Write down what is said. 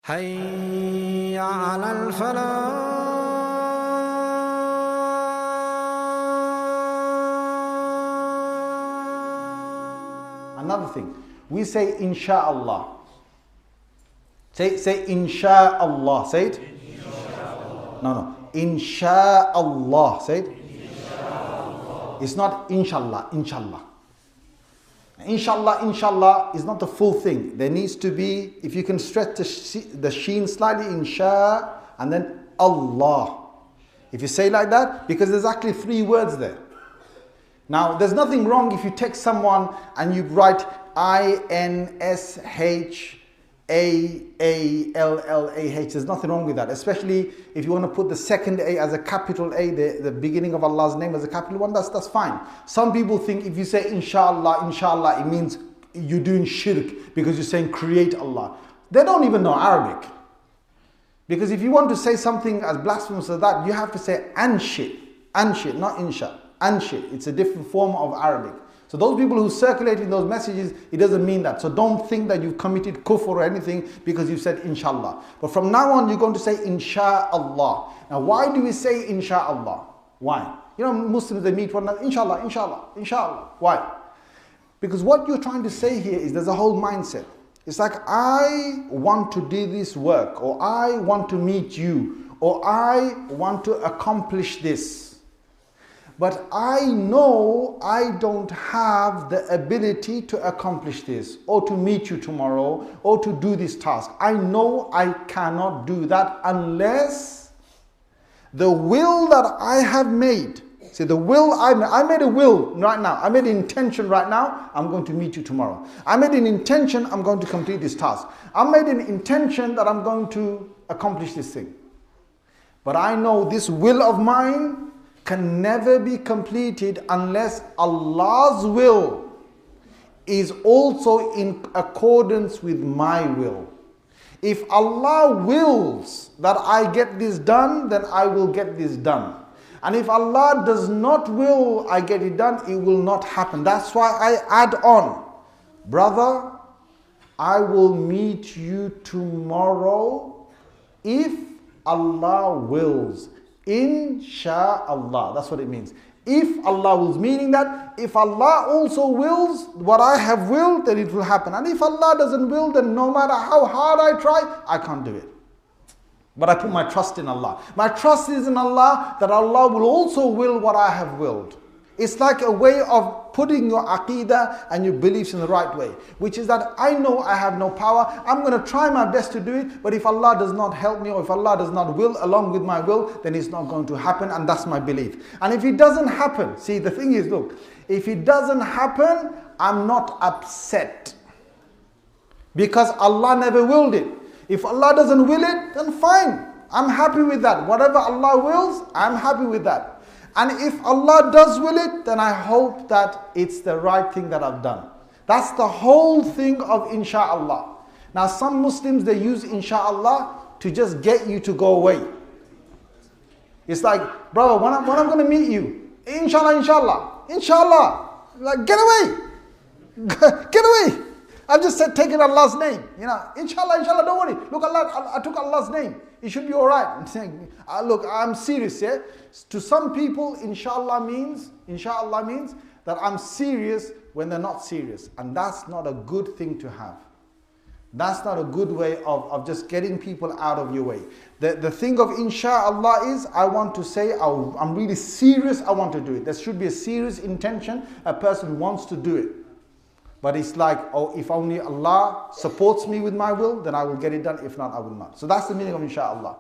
حي على الفلاح. Another thing, we say insha'Allah. Say insha'Allah. Say it. Insha'Allah. No. Insha'Allah. Say it. Insha'Allah. It's not inshallah. Inshallah. Inshallah is not the full thing. There needs to be, if you can stretch the sheen slightly, insha, and then Allah. If you say like that, because there's actually 3 words there. Now, there's nothing wrong if you text someone and you write INSHAALLAH. There's nothing wrong with that, especially if you want to put the second A as a capital A, the beginning of Allah's name as a capital one, that's fine. Some people think if you say inshallah, it means you're doing shirk because you're saying create Allah. They don't even know Arabic. Because if you want to say something as blasphemous as that, you have to say anshit, not insha. Anshit. It's a different form of Arabic. So those people who circulating those messages, it doesn't mean that. So don't think that you've committed kufr or anything because you said inshallah. But from now on, you're going to say insha'Allah. Now, why do we say insha'Allah? Why? You know, Muslims, they meet one another, inshallah. Why? Because what you're trying to say here is there's a whole mindset. It's like, I want to do this work, or I want to meet you, or I want to accomplish this. But I know I don't have the ability to accomplish this, or to meet you tomorrow, or to do this task. I know I cannot do that unless the will that I have made, see the will I made a will right now, I made an intention right now, I'm going to meet you tomorrow. I made an intention, I'm going to complete this task. I made an intention that I'm going to accomplish this thing. But I know this will of mine can never be completed unless Allah's will is also in accordance with my will. If Allah wills that I get this done, then I will get this done. And if Allah does not will I get it done, it will not happen. That's why I add on, brother, I will meet you tomorrow if Allah wills. Insha'Allah, that's what it means. If Allah wills, meaning that if Allah also wills what I have willed, then it will happen. And if Allah doesn't will, then no matter how hard I try, I can't do it. But I put my trust in Allah. My trust is in Allah that Allah will also will what I have willed. It's like a way of putting your aqidah and your beliefs in the right way, which is that I know I have no power. I'm going to try my best to do it, but if Allah does not help me, or if Allah does not will along with my will, then it's not going to happen, and that's my belief. And if it doesn't happen, see, the thing is, look, if it doesn't happen, I'm not upset because Allah never willed it. If Allah doesn't will it, then fine, I'm happy with that. Whatever Allah wills, I'm happy with that. And if Allah does will it, then I hope that it's the right thing that I've done. That's the whole thing of insha'Allah. Now some Muslims, they use insha'Allah to just get you to go away. It's like, brother, when I'm going to meet you, inshallah. Like, get away. Get away. I've just taken Allah's name. You know, inshallah, don't worry. Look, Allah, I took Allah's name. It should be all right. I'm saying, look, I'm serious, yeah? To some people, inshallah means that I'm serious when they're not serious. And that's not a good thing to have. That's not a good way of just getting people out of your way. The thing of insha'Allah is, I want to say, I'm really serious, I want to do it. There should be a serious intention, a person wants to do it. But it's like, oh, if only Allah supports me with my will, then I will get it done. If not, I will not. So that's the meaning of insha'Allah.